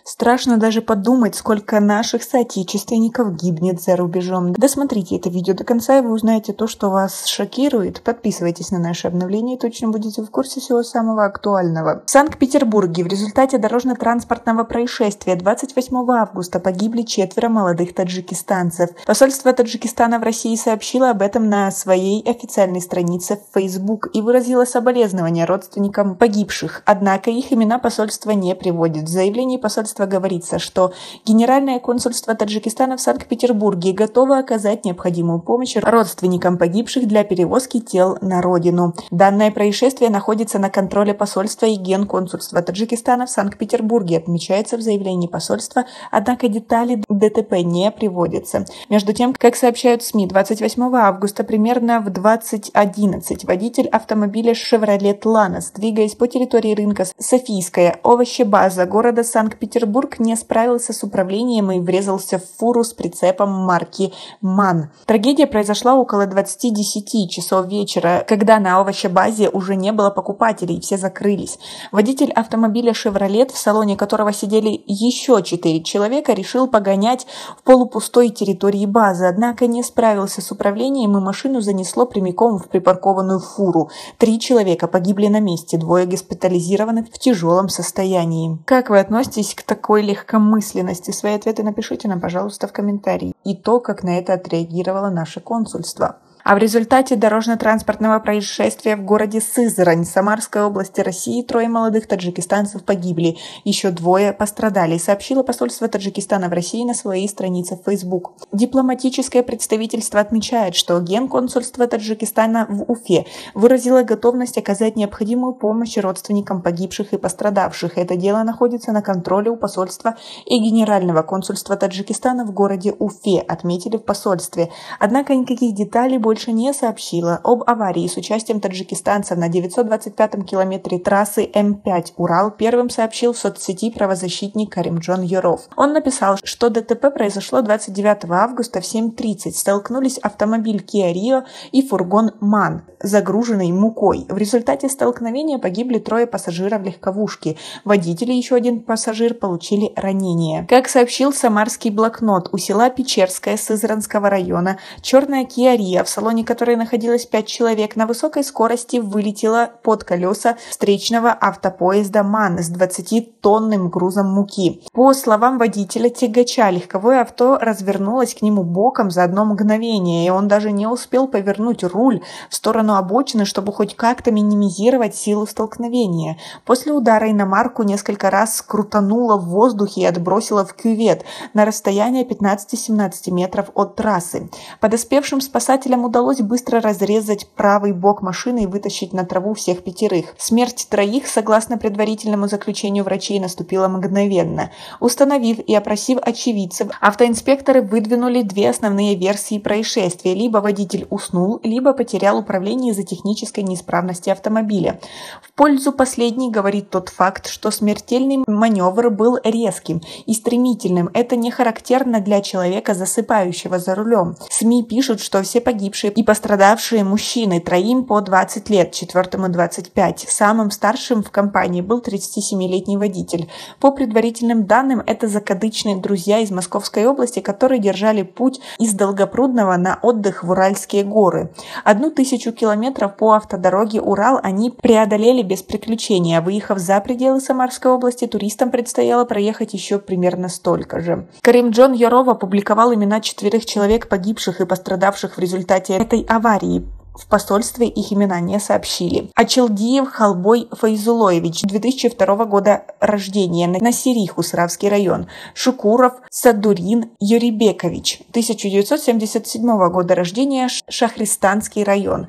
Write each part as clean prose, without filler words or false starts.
Страшно даже подумать, сколько наших соотечественников гибнет за рубежом. Досмотрите это видео до конца, и вы узнаете то, что вас шокирует. Подписывайтесь на наши обновления и точно будете в курсе всего самого актуального. В Санкт-Петербурге в результате дорожно-транспортного происшествия 28 августа погибли 4 молодых таджикистанцев. Посольство Таджикистана в России сообщило об этом на своей официальной странице в Facebook и выразило соболезнования родственникам погибших. Однако их имена посольство не приводит. В заявлении посольства говорится, что Генеральное консульство Таджикистана в Санкт-Петербурге готово оказать необходимую помощь родственникам погибших для перевозки тел на родину. Данное происшествие находится на контроле посольства и Генконсульства Таджикистана в Санкт-Петербурге, отмечается в заявлении посольства, однако детали ДТП не приводятся. Между тем, как сообщают СМИ, 28 августа примерно в 20:11 водитель автомобиля Chevrolet Lanos, двигаясь по территории рынка Софийская овощебаза города Санкт-Петербург, не справился с управлением и врезался в фуру с прицепом марки МАН. Трагедия произошла около 20:10 часов вечера, когда на овощебазе уже не было покупателей, все закрылись. Водитель автомобиля Chevrolet, в салоне которого сидели еще 4 человека, решил погонять в полупустой территории базы, однако не справился с управлением и машину занесло прямиком в припаркованную фуру. 3 человека погибли на месте, 2 госпитализированы в тяжелом состоянии. Как вы относитесь к такой легкомысленности? Свои ответы напишите нам, пожалуйста, в комментарии. И то, как на это отреагировало наше консульство. А в результате дорожно-транспортного происшествия в городе Сызрань Самарской области России 3 молодых таджикистанцев погибли, еще 2 пострадали, сообщило посольство Таджикистана в России на своей странице в Facebook. Дипломатическое представительство отмечает, что Генконсульство Таджикистана в Уфе выразило готовность оказать необходимую помощь родственникам погибших и пострадавших. Это дело находится на контроле у посольства и Генерального консульства Таджикистана в городе Уфе, отметили в посольстве. Однако никаких деталей больше не сообщила об аварии с участием таджикистанцев на 925-м километре трассы М5 Урал. Первым сообщил в соцсети правозащитник Каримджон Яров. Он написал, что ДТП произошло 29 августа в 7:30. Столкнулись автомобиль Kia Rio и фургон МАН, загруженный мукой. В результате столкновения погибли 3 пассажиров легковушки. Водитель и еще 1 пассажир получили ранения. Как сообщил Самарский блокнот, у села Печерское Сызранского района черная Kia Rio, в салоне которой находилось 5 человек, на высокой скорости вылетела под колеса встречного автопоезда МАН с 20-тонным грузом муки. По словам водителя тягача, легковое авто развернулось к нему боком за одно мгновение, и он даже не успел повернуть руль в сторону обочины, чтобы хоть как-то минимизировать силу столкновения. После удара иномарку несколько раз крутануло в воздухе и отбросило в кювет на расстояние 15-17 метров от трассы. Подоспевшим спасателям удалось быстро разрезать правый бок машины и вытащить на траву всех 5. Смерть 3, согласно предварительному заключению врачей, наступила мгновенно. Установив и опросив очевидцев, автоинспекторы выдвинули 2 основные версии происшествия. Либо водитель уснул, либо потерял управление из-за технической неисправности автомобиля. В пользу последней говорит тот факт, что смертельный маневр был резким и стремительным. Это не характерно для человека, засыпающего за рулем. СМИ пишут, что все погибшие и пострадавшие мужчины, 3 по 20 лет, 4 25. Самым старшим в компании был 37-летний водитель. По предварительным данным, это закадычные друзья из Московской области, которые держали путь из Долгопрудного на отдых в Уральские горы. 1000 километров по автодороге Урал они преодолели без приключений, а выехав за пределы Самарской области, туристам предстояло проехать еще примерно столько же. Каримджон Яров опубликовал имена 4 человек, погибших и пострадавших в результате этой аварии. В посольстве их имена не сообщили. Ачелдиев Халбой Файзулоевич, 2002 года рождения, Насири, Хусравский район. Шукуров Садурин Юрибекович, 1977 года рождения, Шахристанский район.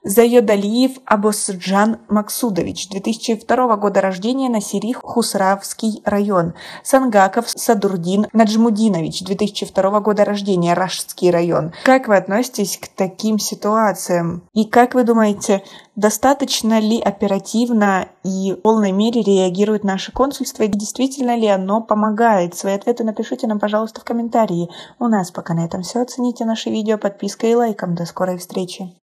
Зайодалиев Абосджан Максудович, 2002 года рождения, Насири, Хусравский район. Сангаков Садурдин Наджмудинович, 2002 года рождения, Рашский район. Как вы относитесь к таким ситуациям? И как вы думаете, достаточно ли оперативно и в полной мере реагирует наше консульство? И действительно ли оно помогает? Свои ответы напишите нам, пожалуйста, в комментарии. У нас пока на этом все. Оцените наше видео подпиской и лайком. До скорой встречи.